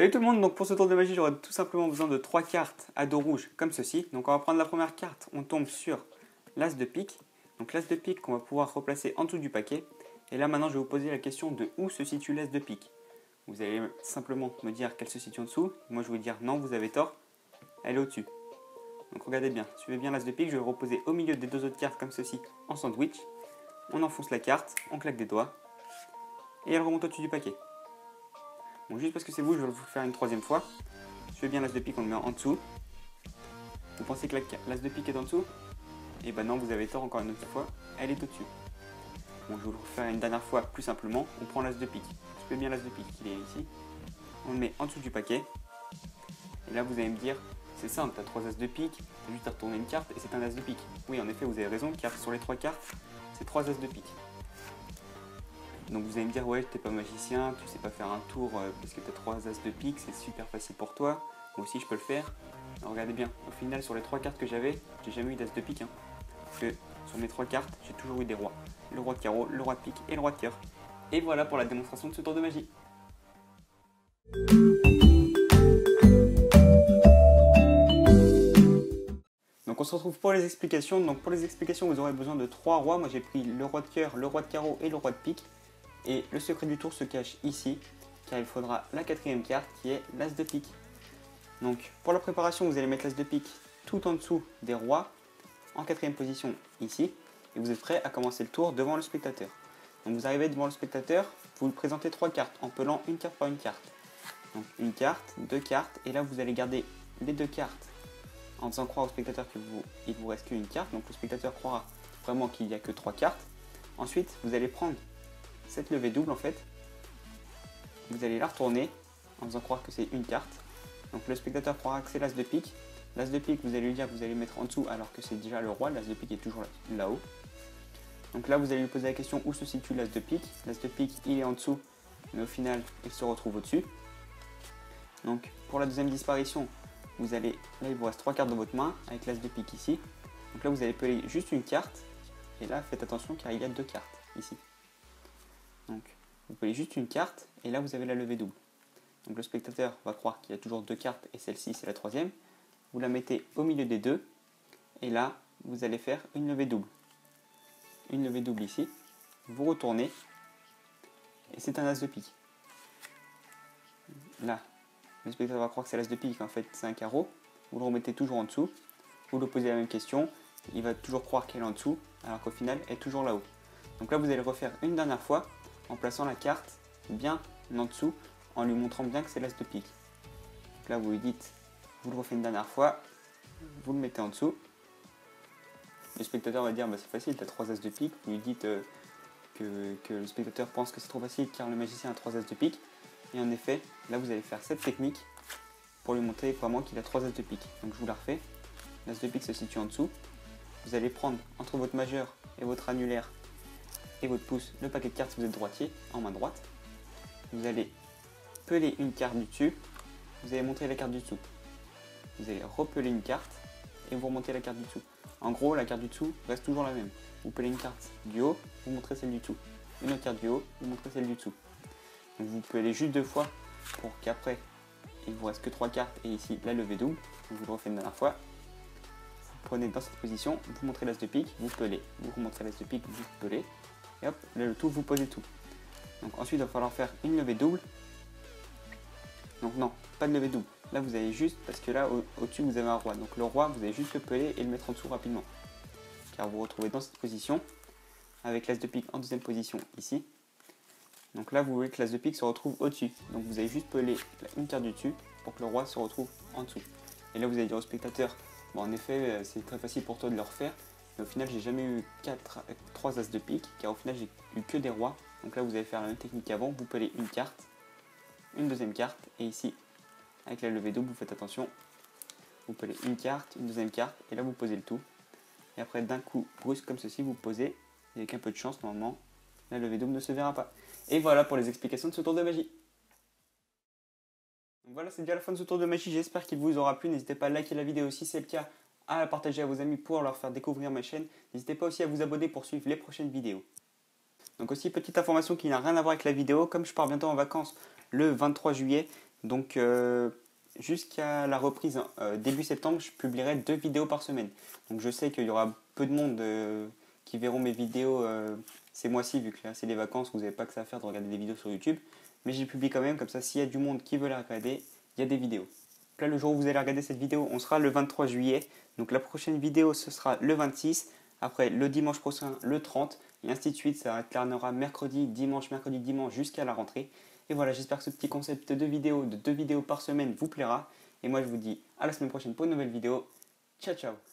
Salut tout le monde, donc pour ce tour de magie j'aurai tout simplement besoin de 3 cartes à dos rouge comme ceci. Donc on va prendre la première carte, on tombe sur l'as de pique. Donc l'as de pique qu'on va pouvoir replacer en dessous du paquet. Et là maintenant je vais vous poser la question de où se situe l'as de pique. Vous allez simplement me dire qu'elle se situe en dessous. Moi je vais vous dire non, vous avez tort, elle est au-dessus. Donc regardez bien, suivez bien l'as de pique, je vais le reposer au milieu des deux autres cartes comme ceci en sandwich. On enfonce la carte, on claque des doigts et elle remonte au-dessus du paquet. Bon, juste parce que c'est vous, je vais vous faire une troisième fois. Suivez bien l'as de pique, on le met en dessous. Vous pensez que l'as de pique est en dessous? Et ben non, vous avez tort encore une autre fois, elle est au-dessus. Bon, je vais vous le refaire une dernière fois plus simplement. On prend l'as de pique. Suivez bien l'as de pique, il est ici. On le met en dessous du paquet. Et là, vous allez me dire, c'est simple, tu as 3 as de pique, tu as juste à retourner une carte et c'est un as de pique. Oui, en effet, vous avez raison, car sur les 3 cartes, c'est 3 as de pique. Donc vous allez me dire, ouais, t'es pas magicien, tu sais pas faire un tour parce que tu as 3 as de pique, c'est super facile pour toi. Moi aussi, je peux le faire. Alors, regardez bien, au final, sur les 3 cartes que j'avais, j'ai jamais eu d'as de pique. Parce que sur mes 3 cartes, j'ai toujours eu des rois. Le roi de carreau, le roi de pique et le roi de cœur. Et voilà pour la démonstration de ce tour de magie. Donc on se retrouve pour les explications. Donc pour les explications, vous aurez besoin de 3 rois. Moi j'ai pris le roi de cœur, le roi de carreau et le roi de pique. Et le secret du tour se cache ici, car il faudra la 4e carte qui est l'as de pique. Donc pour la préparation, vous allez mettre l'as de pique tout en dessous des rois, en 4e position ici, et vous êtes prêt à commencer le tour devant le spectateur. Donc vous arrivez devant le spectateur, vous lui présentez 3 cartes en pelant une carte par une carte. Donc une carte, 2 cartes, et là vous allez garder les 2 cartes en faisant croire au spectateur qu'il vous reste qu'une carte, donc le spectateur croira vraiment qu'il n'y a que 3 cartes. Ensuite, vous allez prendre cette levée double en fait, vous allez la retourner en faisant croire que c'est une carte. Donc le spectateur croira que c'est l'as de pique. L'as de pique, vous allez lui dire que vous allez le mettre en dessous alors que c'est déjà le roi, l'as de pique est toujours là-haut. Donc là, vous allez lui poser la question où se situe l'as de pique. L'as de pique, il est en dessous, mais au final, il se retrouve au-dessus. Donc pour la deuxième disparition, vous allez, là il vous reste 3 cartes dans votre main avec l'as de pique ici. Donc là, vous allez peler juste une carte, et là, faites attention car il y a 2 cartes ici. Donc, vous pelez juste une carte et là vous avez la levée double. Donc le spectateur va croire qu'il y a toujours 2 cartes et celle-ci c'est la 3e. Vous la mettez au milieu des deux et là vous allez faire une levée double. Une levée double ici. Vous retournez et c'est un as de pique. Là, le spectateur va croire que c'est l'as de pique, en fait c'est un carreau. Vous le remettez toujours en dessous. Vous lui posez la même question. Il va toujours croire qu'elle est en dessous alors qu'au final elle est toujours là-haut. Donc là vous allez refaire une dernière fois en plaçant la carte bien en dessous, en lui montrant bien que c'est l'as de pique. Donc là vous lui dites, vous le refaites une dernière fois, vous le mettez en dessous. Le spectateur va dire, bah, c'est facile, tu as 3 as de pique. Vous lui dites que le spectateur pense que c'est trop facile car le magicien a 3 as de pique. Et en effet, là vous allez faire cette technique pour lui montrer vraiment qu'il a 3 as de pique. Donc je vous la refais, l'as de pique se situe en dessous. Vous allez prendre entre votre majeur et votre annulaire et votre pouce le paquet de cartes si vous êtes droitier en main droite. Vous allez peler une carte du dessus, vous allez montrer la carte du dessous. Vous allez repeler une carte et vous remontez la carte du dessous. En gros, la carte du dessous reste toujours la même. Vous pelez une carte du haut, vous montrez celle du dessous. Une autre carte du haut, vous montrez celle du dessous. Donc vous pelez juste 2 fois pour qu'après il vous reste que 3 cartes et ici la levée double. Donc vous le refaites une dernière fois. Vous prenez dans cette position, vous montrez l'as de pique, vous pelez. Vous remontrez l'as de pique, vous pelez. Et hop, là le tout, vous posez tout. Donc ensuite, il va falloir faire une levée double. Donc non, pas de levée double. Là, vous avez juste, parce que là, au-dessus, vous avez un roi. Donc le roi, vous allez juste le peler et le mettre en dessous rapidement. Car vous vous retrouvez dans cette position, avec l'as de pique en deuxième position ici. Donc là, vous voulez que l'as de pique se retrouve au-dessus. Donc vous allez juste peler une carte du dessus pour que le roi se retrouve en dessous. Et là, vous allez dire au spectateur, bon, en effet, c'est très facile pour toi de le refaire. Mais au final, j'ai jamais eu 3 as de pique, car au final, j'ai eu que des rois. Donc là, vous allez faire la même technique qu'avant, vous pelez une carte, une deuxième carte, et ici, avec la levée double, vous faites attention, vous pelez une carte, une deuxième carte, et là, vous posez le tout. Et après, d'un coup brusque comme ceci, vous posez, et avec un peu de chance, normalement, la levée double ne se verra pas. Et voilà pour les explications de ce tour de magie. Donc voilà, c'est déjà la fin de ce tour de magie, j'espère qu'il vous aura plu. N'hésitez pas à liker la vidéo si c'est le cas, à la partager à vos amis pour leur faire découvrir ma chaîne. N'hésitez pas aussi à vous abonner pour suivre les prochaines vidéos. Donc aussi, petite information qui n'a rien à voir avec la vidéo, comme je pars bientôt en vacances le 23 juillet, Donc jusqu'à la reprise début septembre, je publierai 2 vidéos par semaine. Donc je sais qu'il y aura peu de monde qui verront mes vidéos ces mois-ci, vu que là c'est les vacances, vous n'avez pas que ça à faire de regarder des vidéos sur YouTube. Mais j'y publie quand même, comme ça s'il y a du monde qui veut la regarder, il y a des vidéos. Là, le jour où vous allez regarder cette vidéo, on sera le 23 juillet. Donc la prochaine vidéo, ce sera le 26. Après, le dimanche prochain, le 30. Et ainsi de suite, ça alternera mercredi, dimanche, jusqu'à la rentrée. Et voilà, j'espère que ce petit concept de deux vidéos par semaine vous plaira. Et moi, je vous dis à la semaine prochaine pour une nouvelle vidéo. Ciao, ciao!